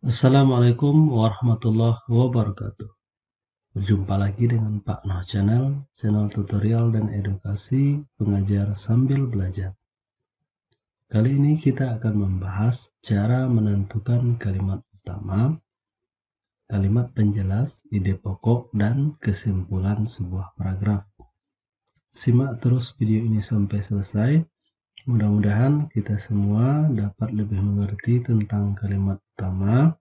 Assalamualaikum warahmatullahi wabarakatuh. Berjumpa lagi dengan Pak Noh channel tutorial dan edukasi pengajar sambil belajar. Kali ini kita akan membahas cara menentukan kalimat utama, kalimat penjelas, ide pokok, dan kesimpulan sebuah paragraf. Simak terus video ini sampai selesai. Mudah-mudahan kita semua dapat lebih mengerti tentang kalimat utama,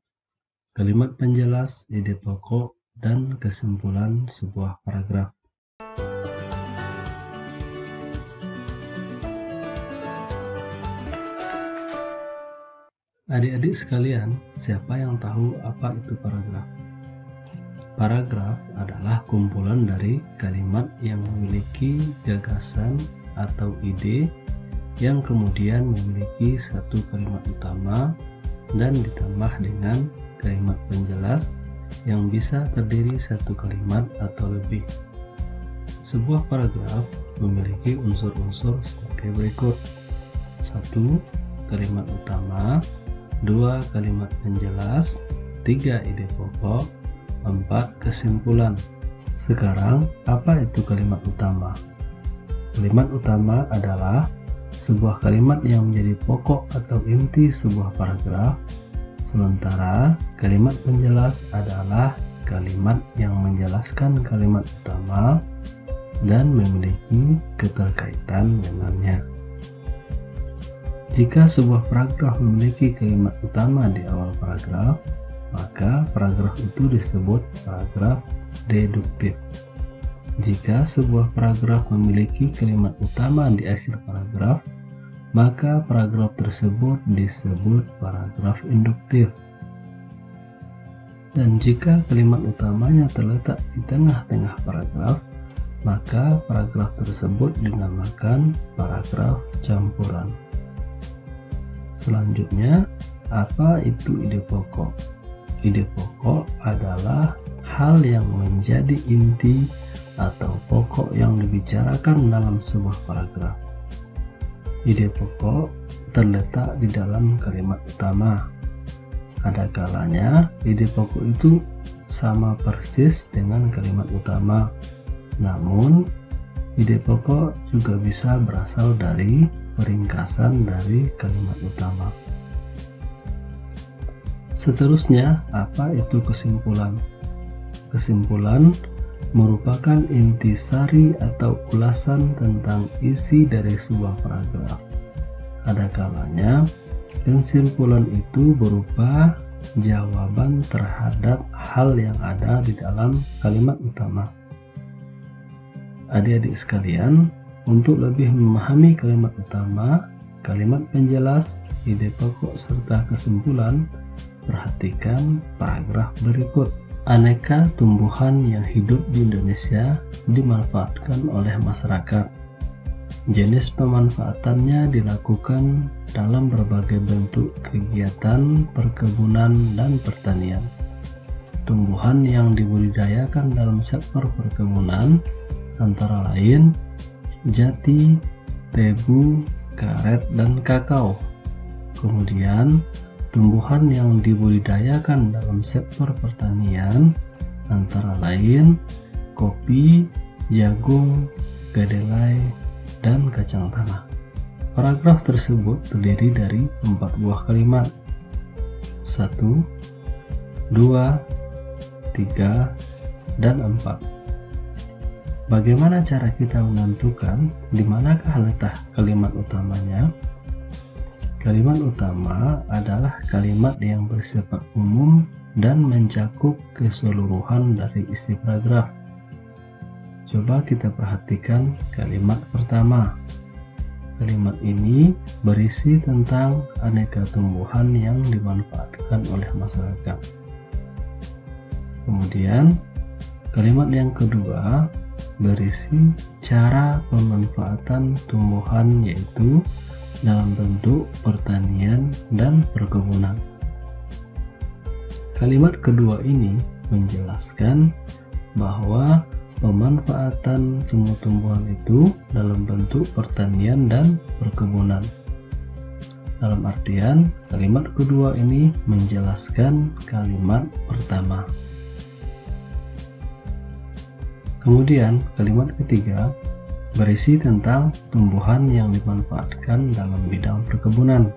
kalimat penjelas, ide pokok, dan kesimpulan sebuah paragraf. Adik-adik sekalian, siapa yang tahu apa itu paragraf? Paragraf adalah kumpulan dari kalimat yang memiliki gagasan atau ide yang kemudian memiliki satu kalimat utama dan ditambah dengan kalimat penjelas yang bisa terdiri satu kalimat atau lebih. Sebuah paragraf memiliki unsur-unsur sebagai berikut: 1. Kalimat utama, 2. Kalimat penjelas, 3. Ide pokok, 4. Kesimpulan. Sekarang, apa itu kalimat utama? Kalimat utama adalah sebuah kalimat yang menjadi pokok atau inti sebuah paragraf, sementara kalimat penjelas adalah kalimat yang menjelaskan kalimat utama dan memiliki keterkaitan dengannya. Jika sebuah paragraf memiliki kalimat utama di awal paragraf, maka paragraf itu disebut paragraf deduktif. Jika sebuah paragraf memiliki kalimat utama di akhir paragraf, maka paragraf tersebut disebut paragraf induktif. Dan jika kalimat utamanya terletak di tengah-tengah paragraf, maka paragraf tersebut dinamakan paragraf campuran. Selanjutnya, apa itu ide pokok? Ide pokok adalah hal yang menjadi inti atau pokok yang dibicarakan dalam sebuah paragraf. Ide pokok terletak di dalam kalimat utama. Ada kalanya ide pokok itu sama persis dengan kalimat utama, namun ide pokok juga bisa berasal dari peringkasan dari kalimat utama. Seterusnya, apa itu kesimpulan? Kesimpulan merupakan intisari atau ulasan tentang isi dari sebuah paragraf. Ada kalanya kesimpulan itu berupa jawaban terhadap hal yang ada di dalam kalimat utama. Adik-adik sekalian, untuk lebih memahami kalimat utama, kalimat penjelas, ide pokok, serta kesimpulan, perhatikan paragraf berikut. Aneka tumbuhan yang hidup di Indonesia dimanfaatkan oleh masyarakat. Jenis pemanfaatannya dilakukan dalam berbagai bentuk kegiatan perkebunan dan pertanian. Tumbuhan yang dibudidayakan dalam sektor perkebunan antara lain jati, tebu, karet, dan kakao. Kemudian, tumbuhan yang dibudidayakan dalam sektor pertanian antara lain kopi, jagung, kedelai, dan kacang tanah. Paragraf tersebut terdiri dari 4 buah kalimat: 1, 2, 3, dan 4. Bagaimana cara kita menentukan di manakah letak kalimat utamanya? Kalimat utama adalah kalimat yang bersifat umum dan mencakup keseluruhan dari isi paragraf. Coba kita perhatikan kalimat pertama. Kalimat ini berisi tentang aneka tumbuhan yang dimanfaatkan oleh masyarakat. Kemudian, kalimat yang kedua berisi cara pemanfaatan tumbuhan, yaitu dalam bentuk pertanian dan perkebunan. Kalimat kedua ini menjelaskan bahwa pemanfaatan tumbuh-tumbuhan itu dalam bentuk pertanian dan perkebunan. dalam artian kalimat kedua ini menjelaskan kalimat pertama. Kemudian kalimat ketiga berisi tentang tumbuhan yang dimanfaatkan dalam bidang perkebunan.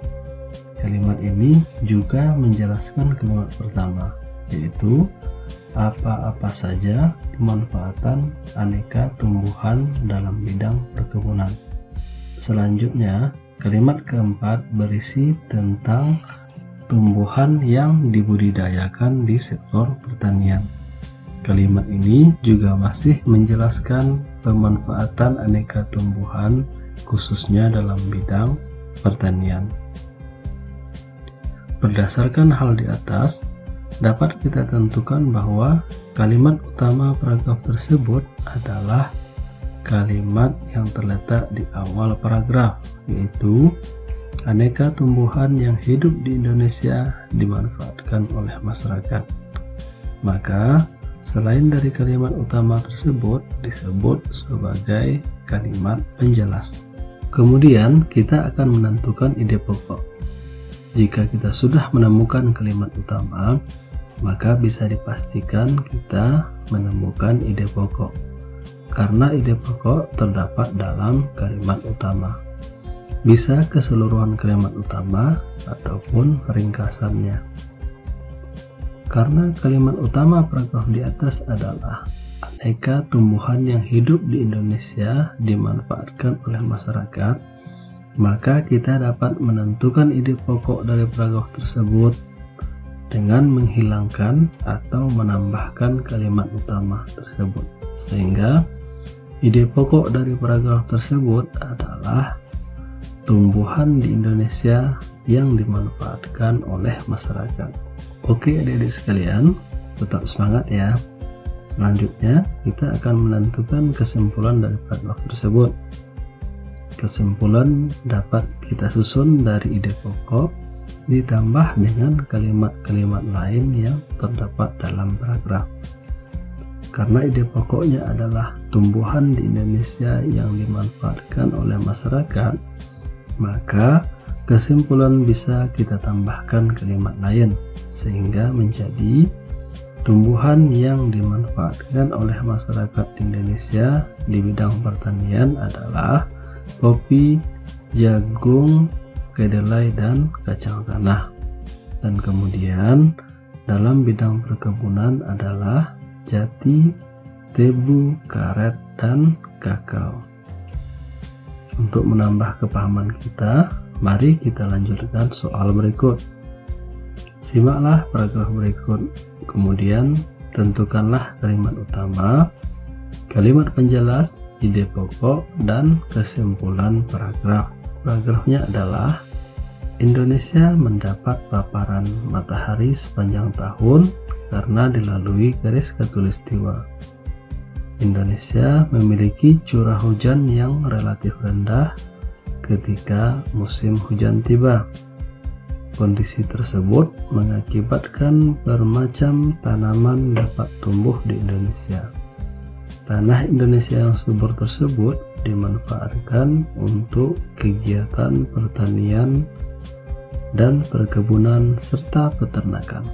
Kalimat ini juga menjelaskan kalimat pertama, yaitu apa-apa saja pemanfaatan aneka tumbuhan dalam bidang perkebunan. Selanjutnya, kalimat keempat berisi tentang tumbuhan yang dibudidayakan di sektor pertanian. Kalimat ini juga masih menjelaskan pemanfaatan aneka tumbuhan khususnya dalam bidang pertanian. Berdasarkan hal di atas, dapat kita tentukan bahwa kalimat utama paragraf tersebut adalah kalimat yang terletak di awal paragraf, yaitu aneka tumbuhan yang hidup di Indonesia dimanfaatkan oleh masyarakat. Maka, selain dari kalimat utama tersebut disebut sebagai kalimat penjelas. Kemudian, kita akan menentukan ide pokok. Jika kita sudah menemukan kalimat utama, maka bisa dipastikan kita menemukan ide pokok, karena ide pokok terdapat dalam kalimat utama. Bisa keseluruhan kalimat utama ataupun ringkasannya. Karena kalimat utama paragraf di atas adalah aneka tumbuhan yang hidup di Indonesia dimanfaatkan oleh masyarakat, maka kita dapat menentukan ide pokok dari paragraf tersebut dengan menghilangkan atau menambahkan kalimat utama tersebut, sehingga ide pokok dari paragraf tersebut adalah tumbuhan di Indonesia yang dimanfaatkan oleh masyarakat. Oke adik-adik sekalian, tetap semangat ya. Selanjutnya kita akan menentukan kesimpulan dari paragraf tersebut. Kesimpulan dapat kita susun dari ide pokok ditambah dengan kalimat-kalimat lain yang terdapat dalam paragraf. Karena ide pokoknya adalah tumbuhan di Indonesia yang dimanfaatkan oleh masyarakat, maka kesimpulan bisa kita tambahkan kalimat lain sehingga menjadi tumbuhan yang dimanfaatkan oleh masyarakat Indonesia di bidang pertanian adalah kopi, jagung, kedelai, dan kacang tanah. Dan kemudian dalam bidang perkebunan adalah jati, tebu, karet, dan kakao. Untuk menambah kepahaman kita, mari kita lanjutkan soal berikut. Simaklah paragraf berikut, kemudian tentukanlah kalimat utama, kalimat penjelas, ide pokok, dan kesimpulan paragraf. Paragrafnya adalah Indonesia mendapat paparan matahari sepanjang tahun karena dilalui garis khatulistiwa. Indonesia memiliki curah hujan yang relatif rendah ketika musim hujan tiba. Kondisi tersebut mengakibatkan bermacam tanaman dapat tumbuh di Indonesia. Tanah Indonesia yang subur tersebut dimanfaatkan untuk kegiatan pertanian dan perkebunan serta peternakan.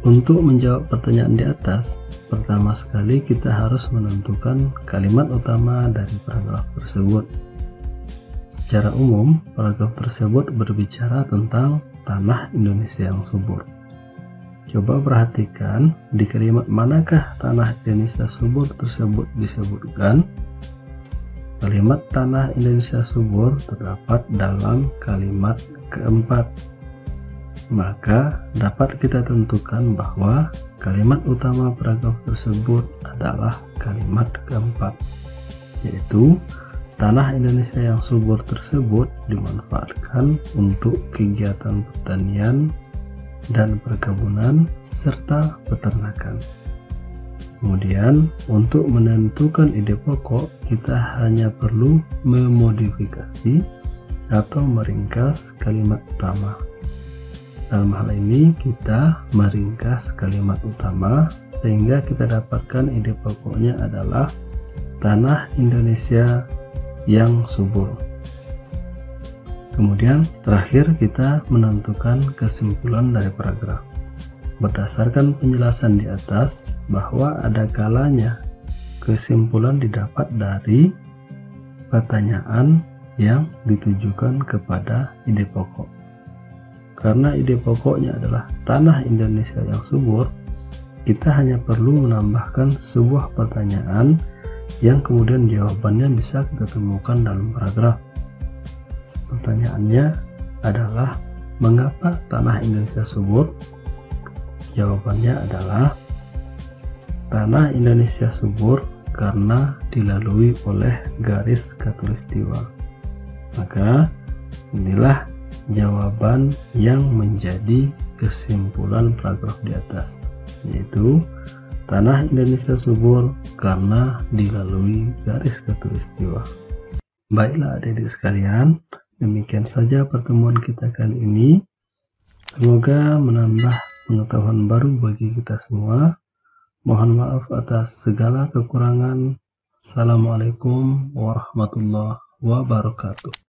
Untuk menjawab pertanyaan di atas, pertama sekali kita harus menentukan kalimat utama dari paragraf tersebut. Secara umum, paragraf tersebut berbicara tentang tanah Indonesia yang subur. Coba perhatikan di kalimat manakah tanah Indonesia subur tersebut disebutkan. Kalimat tanah Indonesia subur terdapat dalam kalimat keempat. Maka dapat kita tentukan bahwa kalimat utama paragraf tersebut adalah kalimat keempat, yaitu tanah Indonesia yang subur tersebut dimanfaatkan untuk kegiatan pertanian dan perkebunan serta peternakan. Kemudian untuk menentukan ide pokok, kita hanya perlu memodifikasi atau meringkas kalimat utama. Dalam hal ini kita meringkas kalimat utama sehingga kita dapatkan ide pokoknya adalah tanah Indonesia yang subur. Kemudian terakhir kita menentukan kesimpulan dari paragraf. Berdasarkan penjelasan di atas bahwa ada kalanya kesimpulan didapat dari pertanyaan yang ditujukan kepada ide pokok. Karena ide pokoknya adalah tanah Indonesia yang subur, kita hanya perlu menambahkan sebuah pertanyaan yang kemudian jawabannya bisa kita temukan dalam paragraf. Pertanyaannya adalah, mengapa tanah Indonesia subur? Jawabannya adalah, tanah Indonesia subur karena dilalui oleh garis khatulistiwa. Maka inilah jawaban yang menjadi kesimpulan paragraf di atas, yaitu tanah Indonesia subur karena dilalui garis khatulistiwa. Baiklah adik-adik sekalian, demikian saja pertemuan kita kali ini. Semoga menambah pengetahuan baru bagi kita semua. Mohon maaf atas segala kekurangan. Assalamualaikum warahmatullahi wabarakatuh.